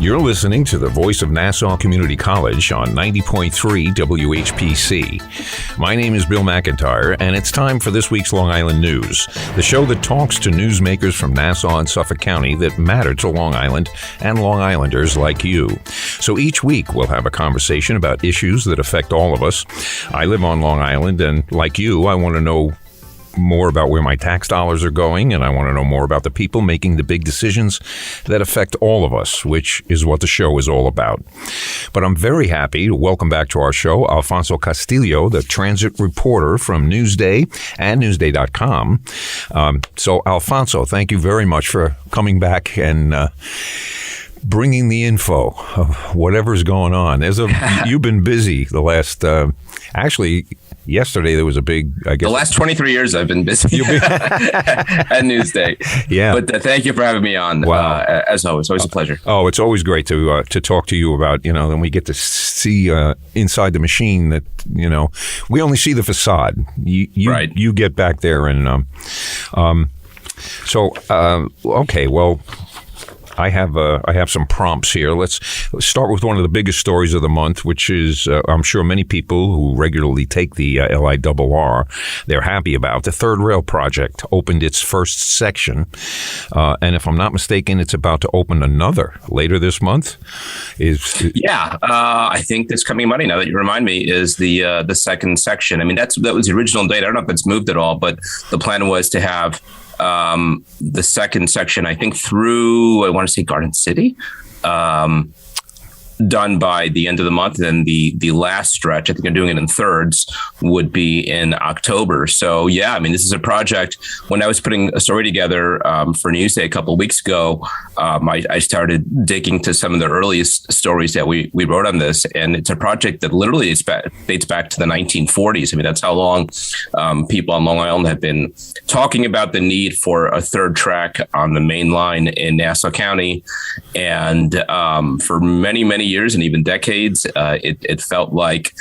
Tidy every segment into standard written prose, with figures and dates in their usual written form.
You're listening to the voice of Nassau Community College on 90.3 WHPC. My name is Bill McIntyre, and it's time for this week's Long Island News, the show that talks to newsmakers from Nassau and Suffolk County that matter to Long Island and Long Islanders like you. So each week we'll have a conversation about issues that affect all of us. I live on Long Island, and like you, I want to know more about where my tax dollars are going, and I want to know more about the people making the big decisions that affect all of us, which is what the show is all about. But I'm very happy to welcome back to our show Alfonso Castillo, the transit reporter from Newsday and Newsday.com. So, Alfonso, thank you very much for coming back and bringing the info of whatever's going on. You've been busy the last, actually, yesterday there was a big, I guess. The last 23 years I've been busy at Newsday. Yeah. But thank you for having me on. Wow. As always a pleasure. Oh, it's always great to talk to you about, then we get to see inside the machine that, we only see the facade. Right. You get back there and, okay, well, I have some prompts here. Let's start with one of the biggest stories of the month, which is, I'm sure many people who regularly take the LIRR, they're happy about. The Third Rail project opened its first section, and if I'm not mistaken, it's about to open another later this month. I think this coming Monday, now that you remind me, is the second section. I mean, that was the original date. I don't know if it's moved at all, but the plan was to have the second section, I think, through, I want to say Garden City, done by the end of the month. And then the last stretch, I think I'm doing it in thirds, would be in October. So, yeah, I mean, this is a project. When I was putting a story together for Newsday a couple of weeks ago, I started digging to some of the earliest stories that we wrote on this. And it's a project that literally dates back to the 1940s. I mean, that's how long people on Long Island have been talking about the need for a third track on the main line in Nassau County. And for many, many years and even decades, it felt like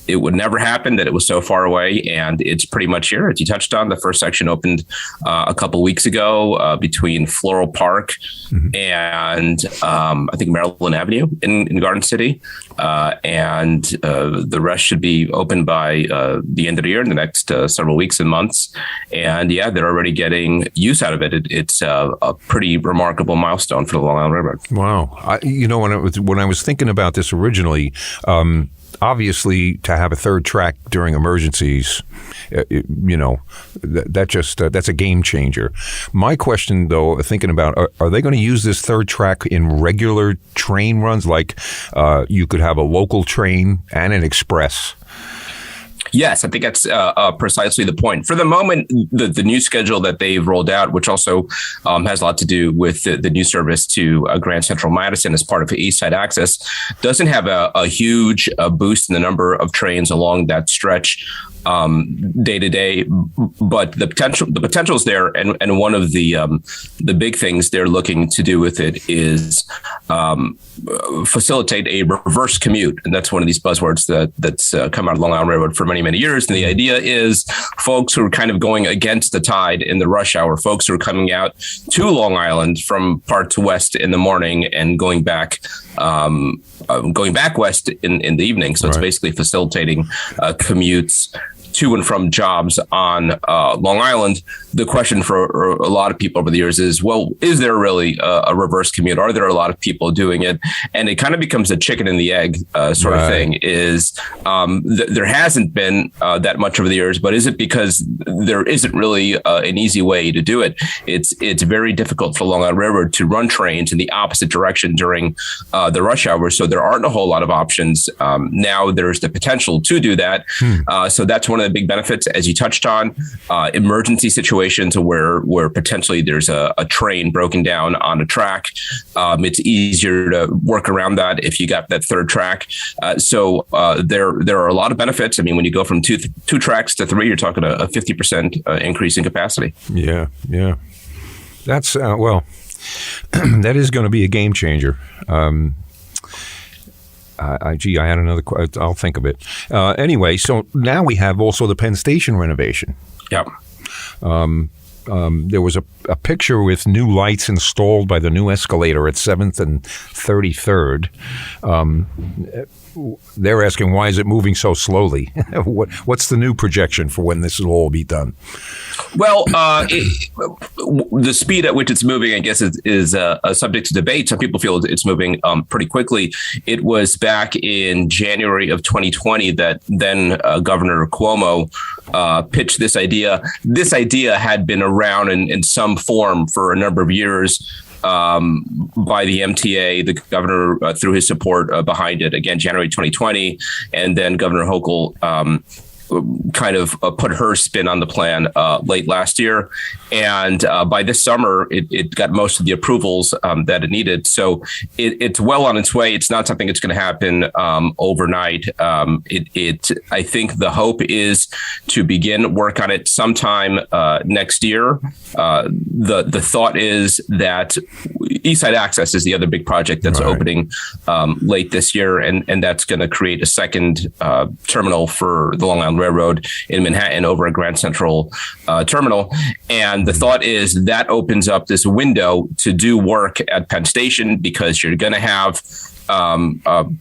it would never happen, that it was so far away, and it's pretty much here. As you touched on, the first section opened a couple weeks ago between Floral Park and I think Maryland Avenue in Garden City, and the rest should be open by the end of the year, in the next several weeks and months. And yeah, they're already getting use out of it. It's a pretty remarkable milestone for the Long Island Railroad. Wow. When I was thinking about this originally, obviously, to have a third track during emergencies, that's a game changer. My question, though, thinking about, are they going to use this third track in regular train runs? Like you could have a local train and an express? Yes, I think that's precisely the point. For the moment, the new schedule that they've rolled out, which also has a lot to do with the new service to Grand Central Madison as part of East Side Access, doesn't have a huge boost in the number of trains along that stretch day to day, but the potential is there, and one of the big things they're looking to do with it is facilitate a reverse commute, and that's one of these buzzwords that's come out of Long Island Railroad for many years. And the idea is folks who are kind of going against the tide in the rush hour, folks who are coming out to Long Island from parts west in the morning and going back west in the evening. So It's basically facilitating commutes to and from jobs on Long Island. The question for a lot of people over the years is, well, is there really a reverse commute? Are there a lot of people doing it? And it kind of becomes a chicken and the egg sort of thing. Is there hasn't been that much over the years, but is it because there isn't really an easy way to do it? It's very difficult for Long Island Railroad to run trains in the opposite direction during the rush hour. So there aren't a whole lot of options. Now there's the potential to do that. So that's one of the big benefits, as you touched on, emergency situations where potentially there's a train broken down on a track. It's easier to work around that if you got that third track. So there are a lot of benefits. I mean, when you go from two tracks to three, you're talking a 50% increase in capacity. Yeah. That's, that is going to be a game changer. I had another. I'll think of it. Anyway, so now we have also the Penn Station renovation. Yep. There was a picture with new lights installed by the new escalator at 7th and 33rd. They're asking, why is it moving so slowly? What's the new projection for when this will all be done? Well, the speed at which it's moving, I guess, is subject to debate. Some people feel it's moving pretty quickly. It was back in January of 2020 that then Governor Cuomo pitched this idea. This idea had been around in some form for a number of years. By the MTA, the governor threw his support behind it again, January 2020, and then Governor Hochul kind of put her spin on the plan late last year. And by this summer, it got most of the approvals that it needed. So it's well on its way. It's not something that's going to happen overnight. I think the hope is to begin work on it sometime next year. The thought is that East Side Access is the other big project that's opening late this year, and that's going to create a second terminal for the Long Island Railroad in Manhattan over a Grand Central terminal. And the thought is that opens up this window to do work at Penn Station, because you're going to have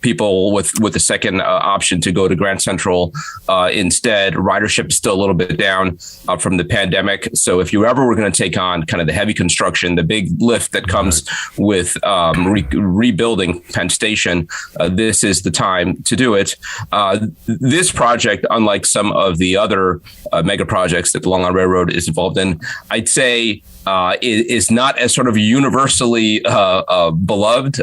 people with a second option to go to Grand Central instead. Ridership is still a little bit down from the pandemic. So if you ever were going to take on kind of the heavy construction, the big lift that comes with rebuilding Penn Station, this is the time to do it. This project, unlike some of the other mega projects that the Long Island Railroad is involved in, I'd say is not as sort of universally beloved.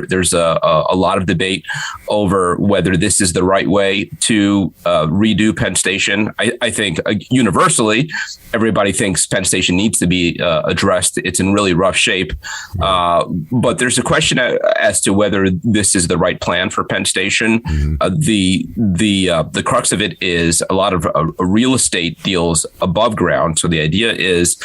There's a lot of debate over whether this is the right way to redo Penn Station. I think universally, everybody thinks Penn Station needs to be addressed. It's in really rough shape. But there's a question as to whether this is the right plan for Penn Station. The crux of it is a lot of real estate deals above ground. So the idea is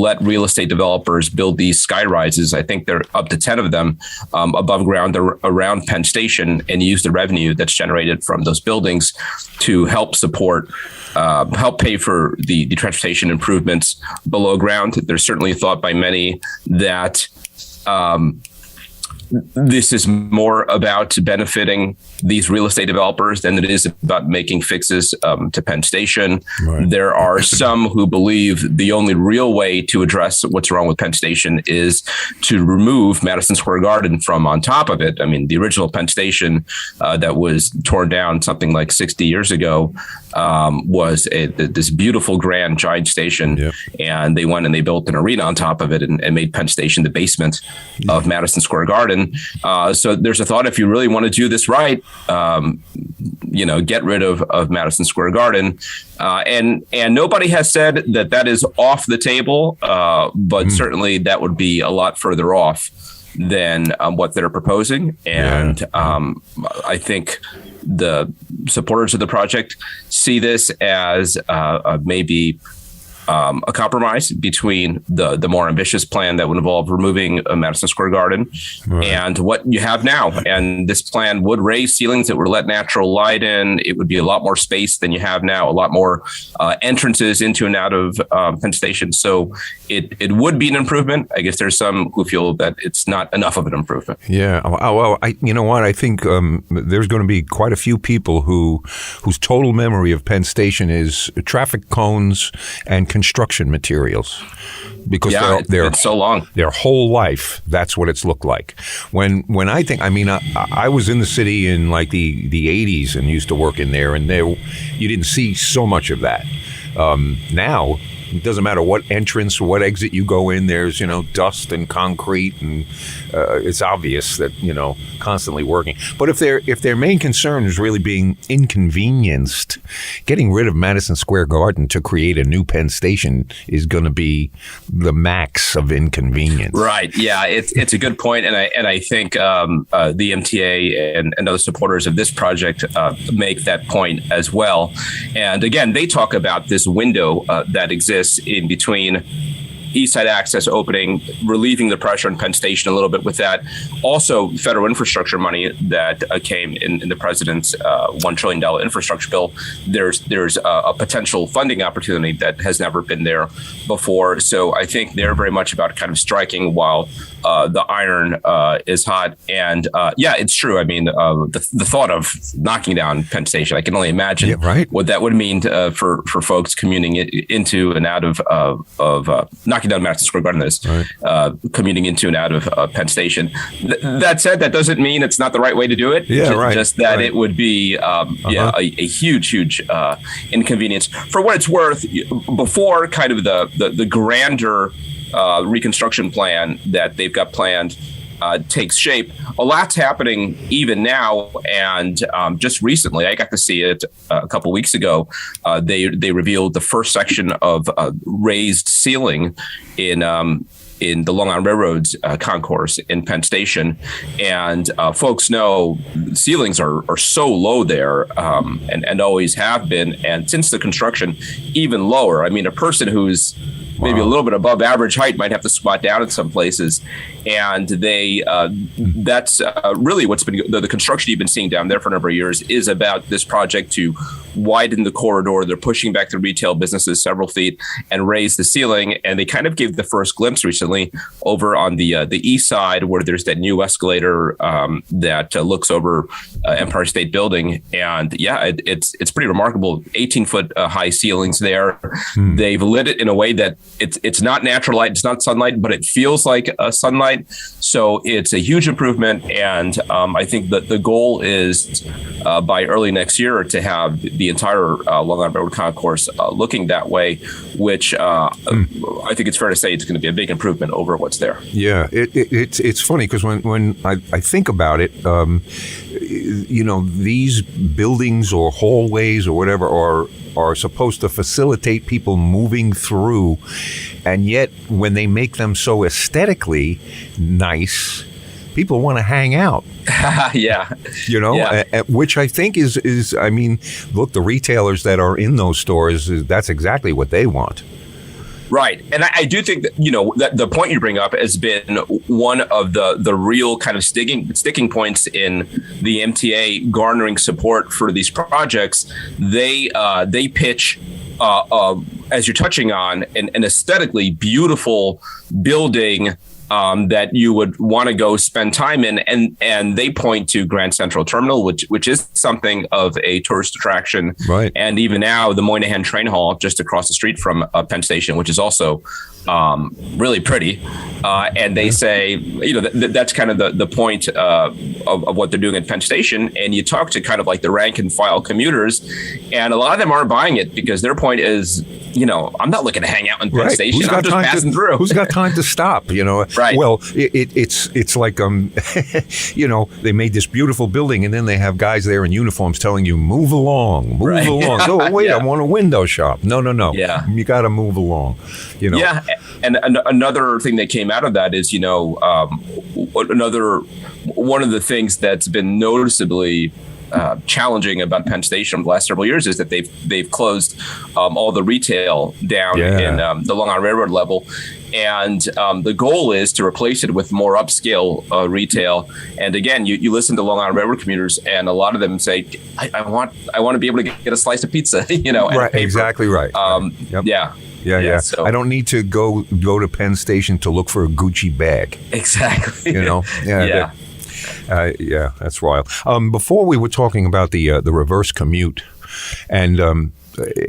let real estate developers build these sky rises. I think there are up to 10 of them above ground around Penn Station, and use the revenue that's generated from those buildings to help support, help pay for the transportation improvements below ground. There's certainly a thought by many that this is more about benefiting these real estate developers than it is about making fixes to Penn Station. There are some who believe the only real way to address what's wrong with Penn Station is to remove Madison Square Garden from on top of it. I mean, the original Penn Station that was torn down something like 60 years ago was this beautiful grand giant station. And they went and they built an arena on top of it and made Penn Station the basement of Madison Square Garden. So there's a thought, if you really want to do this right, get rid of Madison Square Garden. And nobody has said that is off the table, but certainly that would be a lot further off than what they're proposing. And I think the supporters of the project see this as maybe a compromise between the more ambitious plan that would involve removing Madison Square Garden and what you have now. And this plan would raise ceilings. It would let natural light in. It would be a lot more space than you have now, a lot more entrances into and out of Penn Station. So it would be an improvement. I guess there's some who feel that it's not enough of an improvement. Yeah. Well, you know what? I think there's going to be quite a few people whose total memory of Penn Station is traffic cones and construction materials, because they're so long. Their whole life, that's what it's looked like. When I think, I was in the city in like the 80s and used to work in there, and you didn't see so much of that. Now, it doesn't matter what entrance or what exit you go in, there's, dust and concrete, and it's obvious that, constantly working. But if their main concern is really being inconvenienced, getting rid of Madison Square Garden to create a new Penn Station is going to be the max of inconvenience. Right. Yeah, it's a good point. And I think the MTA and other supporters of this project make that point as well. And again, they talk about this window that exists in between East Side Access opening, relieving the pressure on Penn Station a little bit with that. Also, federal infrastructure money that came in the president's $1 trillion infrastructure bill. There's a potential funding opportunity that has never been there before. So I think they're very much about kind of striking while the iron is hot. And it's true. I mean, the thought of knocking down Penn Station, I can only imagine what that would mean for folks commuting into and out of knocking down Madison Square Garden, commuting into and out of Penn Station. That said, that doesn't mean it's not the right way to do it. Just that it would be a huge inconvenience. For what it's worth, before kind of the grander reconstruction plan that they've got planned takes shape, a lot's happening even now. And just recently, I got to see it a couple weeks ago. They revealed the first section of raised ceiling in the Long Island Railroad's concourse in Penn Station. And folks know ceilings are so low there and always have been. And since the construction, even lower. I mean, a person who's maybe a little bit above average height might have to squat down in some places. And that's really what's been the construction you've been seeing down there for a number of years is about this project to widen the corridor. They're pushing back the retail businesses several feet and raise the ceiling. And they kind of gave the first glimpse recently over on the east side where there's that new escalator that looks over Empire State Building. And it's pretty remarkable. 18-foot high ceilings there. They've lit it in a way that it's not natural light, it's not sunlight, but it feels like sunlight. So it's a huge improvement. And I think that the goal is by early next year to have the entire Long Island Railroad concourse looking that way, which I think it's fair to say it's going to be a big improvement over what's there. Yeah, it's funny because when I think about it, these buildings or hallways or whatever are supposed to facilitate people moving through, and yet when they make them so aesthetically nice, people want to hang out. Which I think is I mean, look, the retailers that are in those stores, that's exactly what they want. Right. And I do think that, that the point you bring up has been one of the real kind of sticking points in the MTA garnering support for these projects. They pitch, as you're touching on, an aesthetically beautiful building that you would want to go spend time in. And they point to Grand Central Terminal, which is something of a tourist attraction. Right. And even now, the Moynihan Train Hall just across the street from Penn Station, which is also really pretty. And they say, that's kind of the point of what they're doing at Penn Station. And you talk to kind of like the rank and file commuters, and a lot of them aren't buying it because their point is, I'm not looking to hang out in Penn Station. I'm just passing through. Who's got time to stop? Right. Well, it's like they made this beautiful building, and then they have guys there in uniforms telling you move along. Oh wait, I want a window shop. No. Yeah. You got to move along. Yeah. And another thing that came out of that is, one of the things that's been noticeably challenging about Penn Station the last several years is that they've closed all the retail down in the Long Island Railroad level. And the goal is to replace it with more upscale retail. And again, you listen to Long Island Railroad commuters, and a lot of them say, I want to be able to get a slice of pizza, Right, exactly right. Yep. Yeah. So, I don't need to go to Penn Station to look for a Gucci bag. Exactly. That's wild. Before we were talking about the reverse commute, and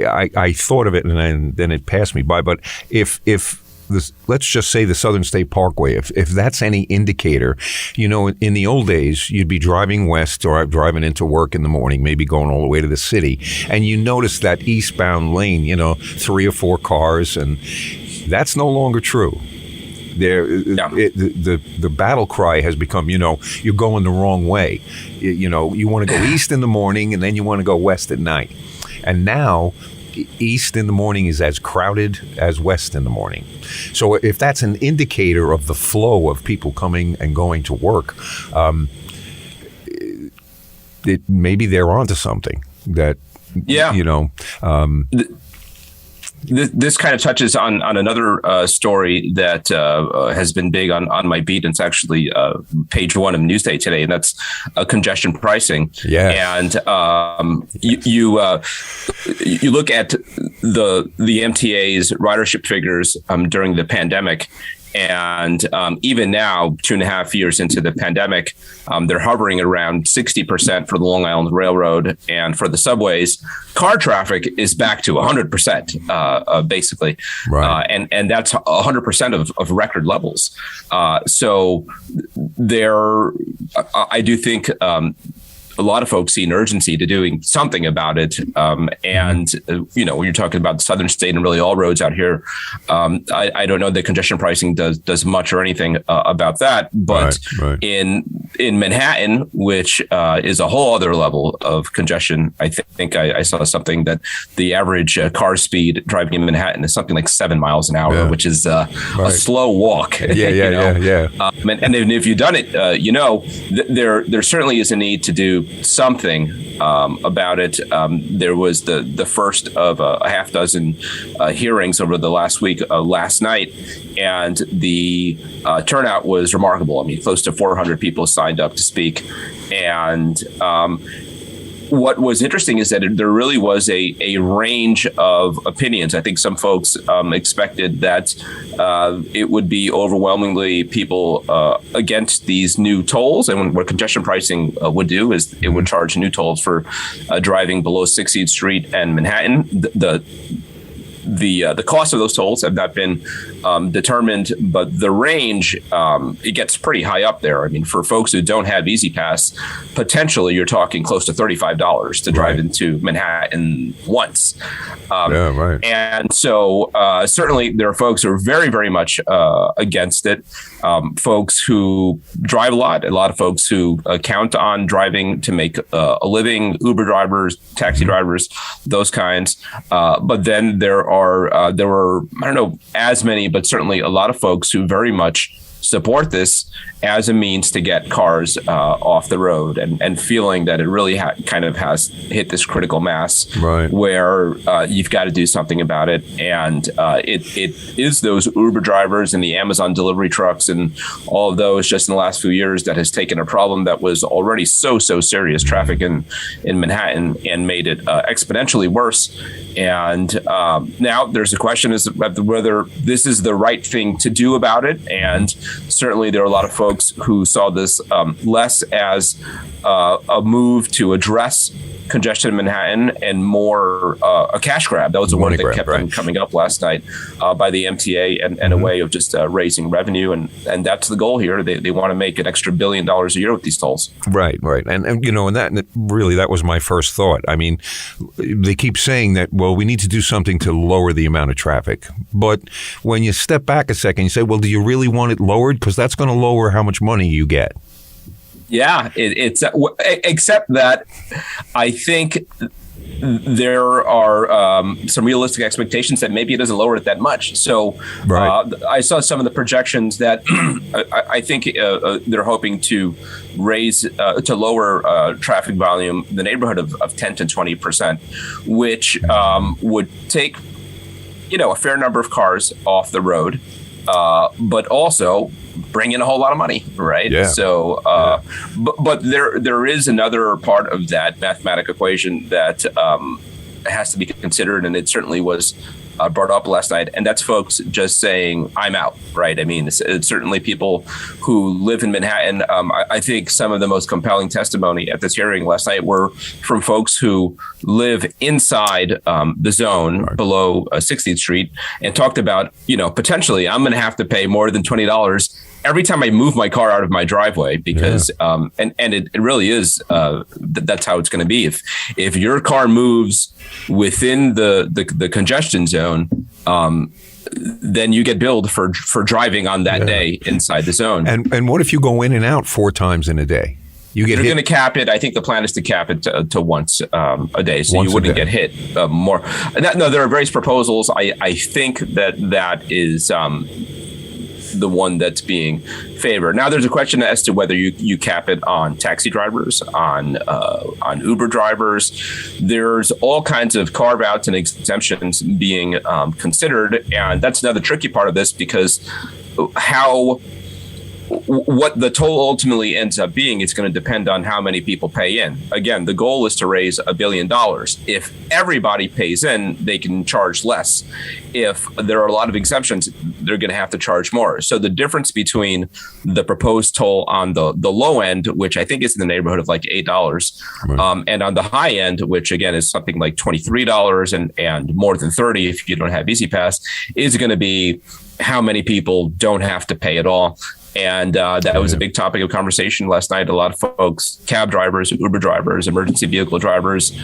I thought of it, and then it passed me by. But if this, let's just say the Southern State Parkway, if that's any indicator, in the old days, you'd be driving west or driving into work in the morning, maybe going all the way to the city, and you notice that eastbound lane, 3 or 4 cars, and that's no longer true. The battle cry has become, you're going the wrong way. You want to go east in the morning, and then you want to go west at night. And now, east in the morning is as crowded as west in the morning. So if that's an indicator of the flow of people coming and going to work, maybe they're onto something that, This kind of touches on another story that has been big on my beat. And it's actually page one of Newsday today, and that's congestion pricing. Yeah, and you look at the MTA's ridership figures during the pandemic. And even now, 2.5 years into the pandemic, they're hovering around 60% for the Long Island Railroad. And for the subways, car traffic is back to 100%, basically. Right. And that's 100% of record levels. So I do think a lot of folks see an urgency to doing something about it. When you're talking about the Southern State and really all roads out here, I don't know that congestion pricing does much or anything about that. But right. in Manhattan, which is a whole other level of congestion, I think I saw something that the average car speed driving in Manhattan is something like 7 miles an hour, which is a slow walk. Yeah. And if you've done it, there certainly is a need to do something about it. There was the first of a half dozen hearings over the last week, last night, and the turnout was remarkable. I mean, close to 400 people signed up to speak. And what was interesting is that there really was a range of opinions. I think some folks expected that it would be overwhelmingly people against these new tolls. And what congestion pricing would do is it would charge new tolls for driving below 16th Street and Manhattan. The cost of those tolls have not been determined, but the range, it gets pretty high up there. I mean, for folks who don't have Easy Pass, potentially you're talking close to $35 to drive into Manhattan once. And so certainly there are folks who are very, very much against it. Folks who drive a lot of folks who count on driving to make a living, Uber drivers, taxi drivers, those kinds. But then there were, I don't know, as many, but certainly a lot of folks who very much support this as a means to get cars off the road, and feeling that it really kind of has hit this critical mass where you've got to do something about it. And it is those Uber drivers and the Amazon delivery trucks and all of those just in the last few years that has taken a problem that was already so serious, traffic in Manhattan, and made it exponentially worse. And now there's a question as to whether this is the right thing to do about it. And certainly there are a lot of folks who saw this less as a move to address congestion in Manhattan and more a cash grab. That was the word that kept coming up last night by the MTA, and a way of just raising revenue. And that's the goal here. They want to make an extra $1 billion a year with these tolls. Right. And that was my first thought. I mean, they keep saying that, well, we need to do something to lower the amount of traffic. But when you step back a second, you say, well, do you really want it lowered? Because that's going to lower how much money you get. Yeah, it's except that I think there are some realistic expectations that maybe it doesn't lower it that much. So I saw some of the projections that I think they're hoping to raise to lower traffic volume in the neighborhood of 10 to 20%, which would take a fair number of cars off the road, but also bring in a whole lot of money, right? Yeah. So, but there is another part of that mathematical equation that has to be considered, and it certainly was brought up last night, and that's folks just saying, I'm out, right? I mean, it's certainly people who live in Manhattan. I think some of the most compelling testimony at this hearing last night were from folks who live inside the zone below 16th Street, and talked about, potentially I'm going to have to pay more than $20 every time I move my car out of my driveway, because and it really is that's how it's going to be. If your car moves within the congestion zone, then you get billed for driving on that day inside the zone. And what if you go in and out 4 times in a day? You're going to cap it. I think the plan is to cap it to once a day, so you wouldn't get hit more. No, there are various proposals. I think that is the one that's being favored. Now, there's a question as to whether you cap it on taxi drivers, on Uber drivers. There's all kinds of carve-outs and exemptions being considered, and that's another tricky part of this, because what the toll ultimately ends up being is going to depend on how many people pay in. Again, the goal is to raise $1 billion. If everybody pays in, they can charge less. If there are a lot of exemptions, they're going to have to charge more. So the difference between the proposed toll on the low end, which I think is in the neighborhood of like $8, right, and on the high end, which again is something like $23 and more than $30 if you don't have Easy Pass, is going to be how many people don't have to pay at all. And that was a big topic of conversation last night. A lot of folks, cab drivers, Uber drivers, emergency vehicle drivers,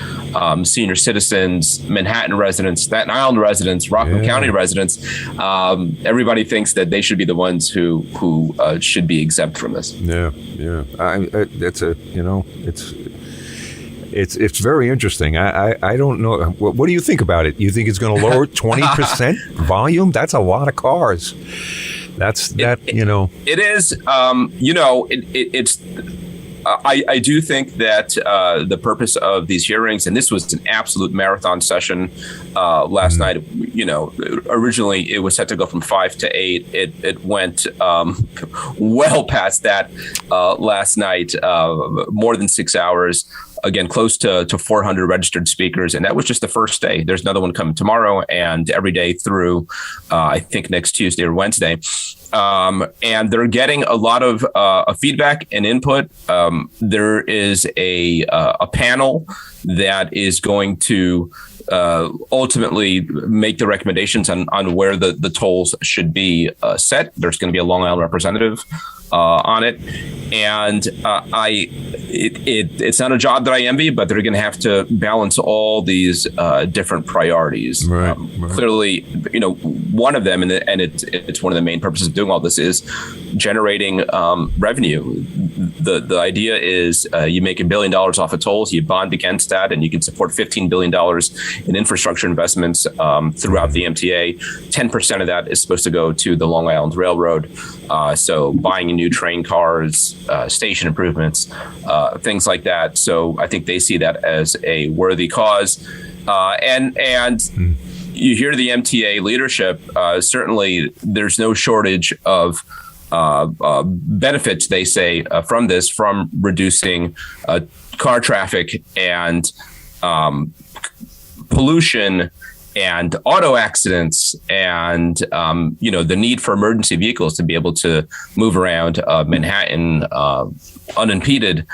senior citizens, Manhattan residents, Staten Island residents, Rockland County residents. Everybody thinks that they should be the ones who should be exempt from this. It's very interesting. I don't know. What do you think about it? You think it's going to lower 20% volume? That's a lot of cars. It is. It's. I do think that the purpose of these hearings, and this was an absolute marathon session last night. Originally it was set to go from 5 to 8. It went well past that last night, more than 6 hours. Again, close to 400 registered speakers, and that was just the first day. There's another one coming tomorrow, and every day through, I think, next Tuesday or Wednesday. And they're getting a lot of feedback and input. There is a panel that is going to ultimately make the recommendations on where the tolls should be set. There's going to be a Long Island representative on it, and it's not a job that I envy, but they're going to have to balance all these different priorities. Right. Clearly, one of them, and it's one of the main purposes of doing all this, is generating revenue. The idea is you make $1 billion off of tolls, you bond against that, and you can support $15 billion in infrastructure investments throughout the MTA. 10% of that is supposed to go to the Long Island Railroad. So buying new train cars, station improvements, things like that. So I think they see that as a worthy cause. And you hear the MTA leadership, certainly there's no shortage of benefits, they say, from this, from reducing car traffic and pollution and auto accidents, and the need for emergency vehicles to be able to move around Manhattan unimpeded.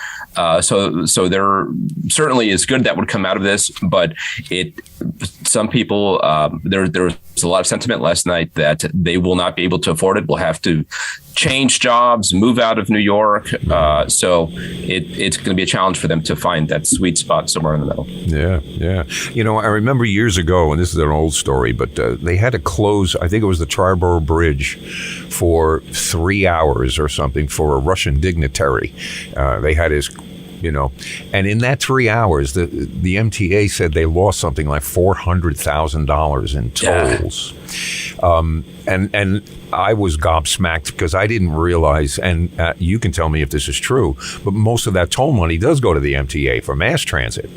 So there certainly is good that would come out of this, but some people, there was a lot of sentiment last night that they will not be able to afford it. Will have to change jobs, move out of New York. So it's going to be a challenge for them to find that sweet spot somewhere in the middle. Yeah. I remember years ago, and this is an old story, but they had to close, I think it was the Triborough Bridge, for 3 hours or something for a Russian dignitary. They had his, and in that 3 hours, the MTA said they lost something like $400,000 in tolls. And I was gobsmacked because I didn't realize, and you can tell me if this is true, but most of that toll money does go to the MTA for mass transit.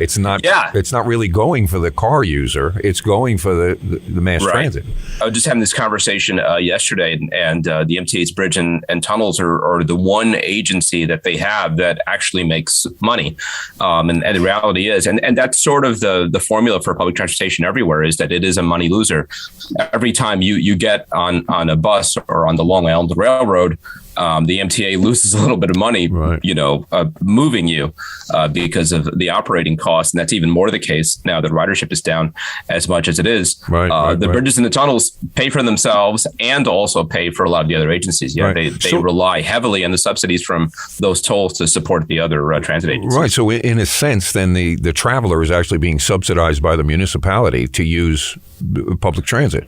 It's not. Yeah. It's not really going for the car user. It's going for the mass transit. I was just having this conversation yesterday, and the MTA's Bridge and Tunnels are the one agency that they have that actually makes money. And the reality is, and that's sort of the formula for public transportation everywhere, is that it is a money loser. Every time you get on a bus or on the Long Island Railroad, the MTA loses a little bit of money, moving you because of the operating costs. And that's even more the case now that ridership is down as much as it is. The bridges and the tunnels pay for themselves and also pay for a lot of the other agencies. They rely heavily on the subsidies from those tolls to support the other transit agencies. Right. So in a sense, then the traveler is actually being subsidized by the municipality to use public transit.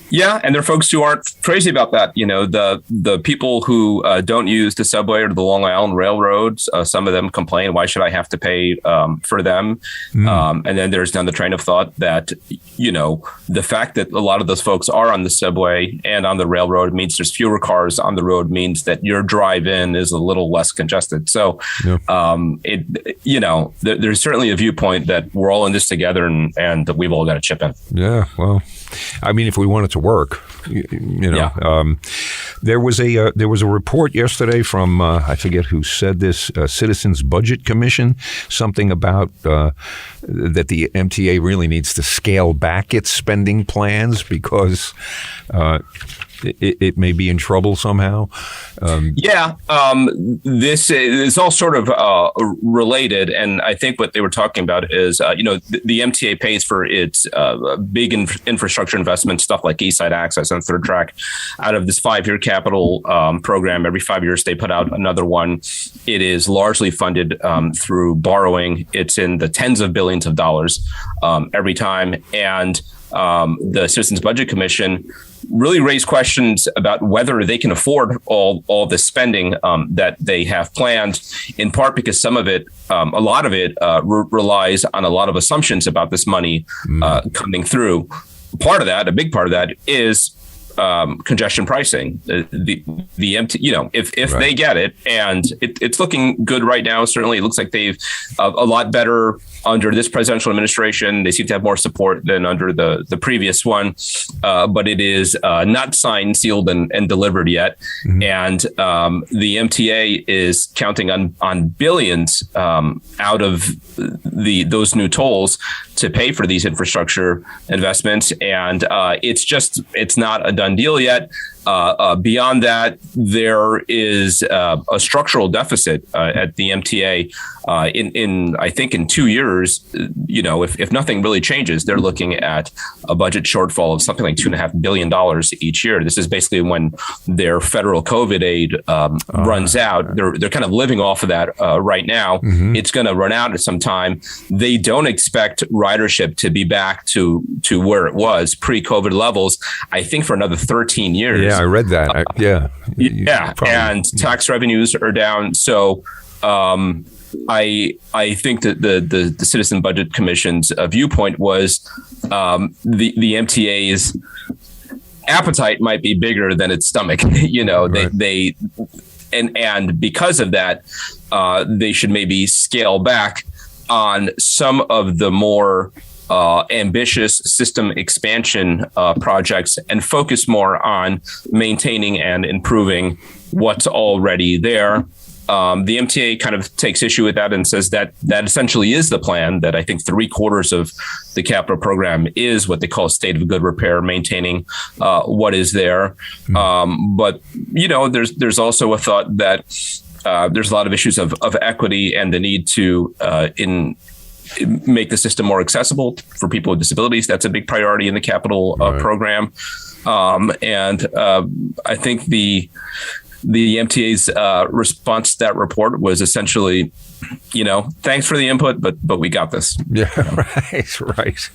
Yeah, and there are folks who aren't crazy about that. The people who don't use the subway or the Long Island railroads, some of them complain, why should I have to pay for them? And then there's down the train of thought that, the fact that a lot of those folks are on the subway and on the railroad means there's fewer cars on the road, means that your drive-in is a little less congested. So, there's certainly a viewpoint that we're all in this together and that we've all got to chip in. Yeah, well, I mean, if we want it to work, there was a report yesterday from I forget who said this, Citizens Budget Commission, something about that the MTA really needs to scale back its spending plans because it may be in trouble somehow. This is all sort of related, and I think what they were talking about is, the MTA pays for its big infrastructure investments, stuff like East Side Access and Third Track, out of this 5-year capital program. Every 5 years, they put out another one. It is largely funded through borrowing. It's in the tens of billions of dollars every time, and the Citizens Budget Commission really raised questions about whether they can afford all the spending that they have planned, in part because some of it, a lot of it relies on a lot of assumptions about this money coming through. A big part of that is congestion pricing. The empty, if right. They get it, and it's looking good right now. Certainly, it looks like they've a lot better under this presidential administration. They seem to have more support than under the previous one, but it is not signed, sealed, and delivered yet. Mm-hmm. And the MTA is counting on billions out of those new tolls to pay for these infrastructure investments, and it's not a done deal yet. Beyond that, there is a structural deficit at the MTA. I think in 2 years, if nothing really changes, they're looking at a budget shortfall of something like $2.5 billion each year. This is basically when their federal COVID aid runs out. They're kind of living off of that right now. Mm-hmm. It's going to run out at some time. They don't expect ridership to be back to where it was pre-COVID levels, I think, for another 13 years. Yeah, I read that. And tax revenues are down. So I think that the Citizen Budget Commission's viewpoint was the MTA's appetite might be bigger than its stomach. Right. And because of that, they should maybe scale back on some of the more ambitious system expansion projects and focus more on maintaining and improving what's already there. The MTA kind of takes issue with that and says that essentially is the plan, that I think 3/4 of the capital program is what they call a state of good repair, maintaining what is there. But, there's also a thought that there's a lot of issues of equity and the need to make the system more accessible for people with disabilities. That's a big priority in the capital program. And I think the MTA's response to that report was essentially, thanks for the input, but we got this. Yeah, right.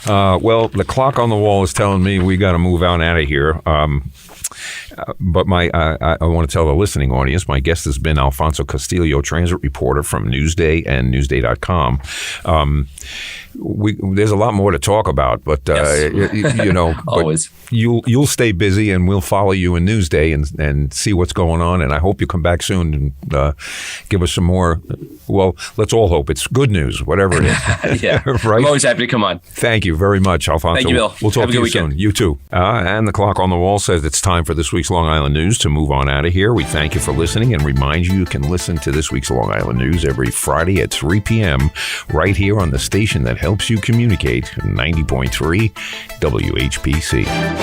Well, the clock on the wall is telling me we got to move out of here. But I want to tell the listening audience, my guest has been Alfonso Castillo, transit reporter from Newsday and Newsday.com. There's a lot more to talk about, but always. You'll stay busy, and we'll follow you in Newsday and see what's going on. And I hope you come back soon and give us some more. Well, let's all hope it's good news, whatever it is. Yeah, right. I'm always happy to come on. Thank you very much, Alfonso. Thank you, Bill. We'll talk to you weekend. soon. You too. And the clock on the wall says it's time for this week's Long Island News to move on out of here. We thank you for listening and remind you can listen to this week's Long Island News every Friday at 3 p.m. right here on the station that helps you communicate, 90.3 WHPC.